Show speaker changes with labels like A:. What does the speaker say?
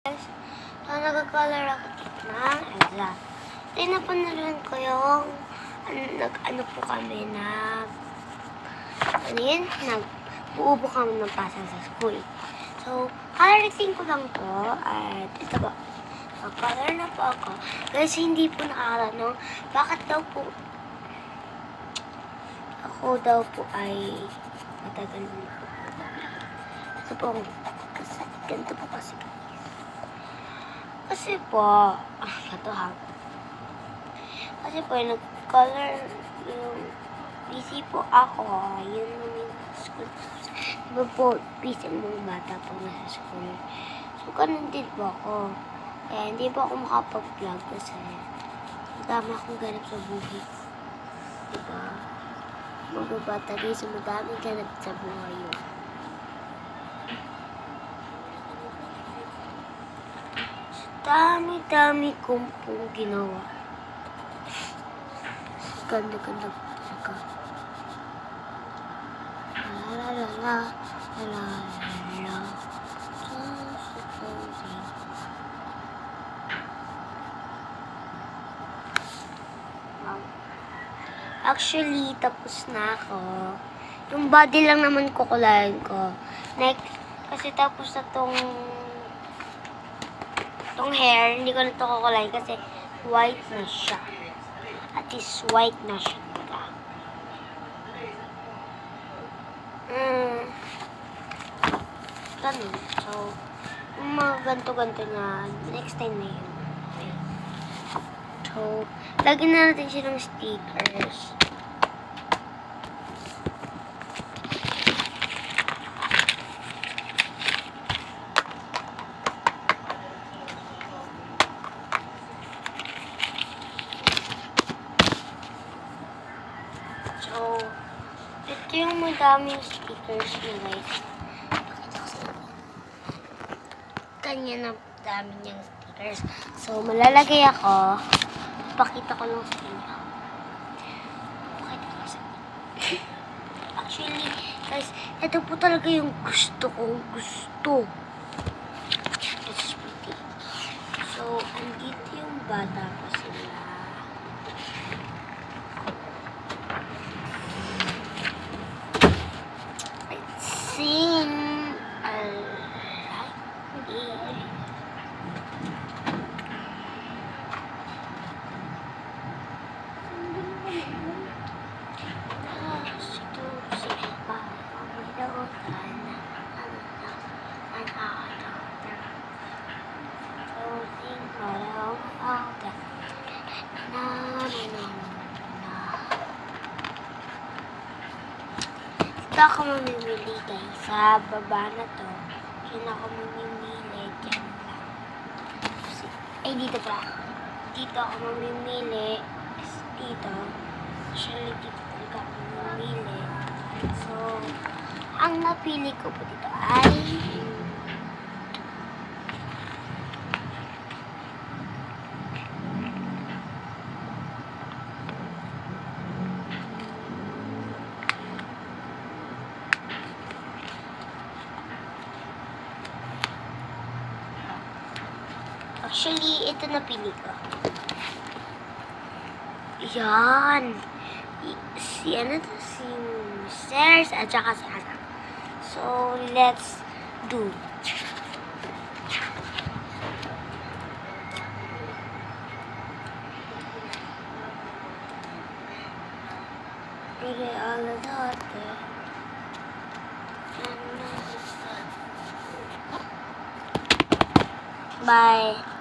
A: So, nag-color ako ng Elsa. Napanaluhan ko yung nag-ano po kami nagbuo po kami ng pasal sa school. So, color-rating ko lang po at ito po. So, color na po ako. Kasi hindi po nakakatanong bakit daw po ako daw po ay matagal na po. Ito po kasi ganito po kasi. Kasi po, ito ha. Kasi po, nag-color yung busy po ako. Yun naman yung school. Diba po, busy ang mga bata po nasa school. So, ganun din po ako. Kaya hindi po ako makapag-vlog kasi madami akong ganap sa buhay ko. Diba? Mga bata rin, so madami ganap sa buhay yun. Dami-dami kong pong ginawa. Ganda-ganda po talaga. La-la-la-la, la-la-la-la. Actually, tapos na ako. Yung body lang naman kukulayan ko. Next, kasi tapos na tong hair, hindi ko na ito kukulay kasi white na siya. At least white na siya. Ganun. So, yung mga ganto-ganto na next time na yun. Okay. So, lagyan na natin siya ng stickers. So, ito yung madaming stickers niya, guys. Pakita ko sa inyo. Kanya na dami niyang stickers. So, malalagay ako. Pakita ko lang sa inyo. Pakita ko sa inyo. Actually, guys, ito po talaga yung gusto kong gusto. It's pretty. So, andito yung bata pa sila. Dito ako mamimili, guys. Sa baba na to. Diyan ako mamimili. Diyan lang. Ay, dito pa. Dito ako mamimili. Dito. Actually, dito talaga ako mamimili. So, ang napili ko po dito ay actually, ito napili ko. Yan. Si Stairs at saka si Hana. So, let's do. Bigay all of that. Bye.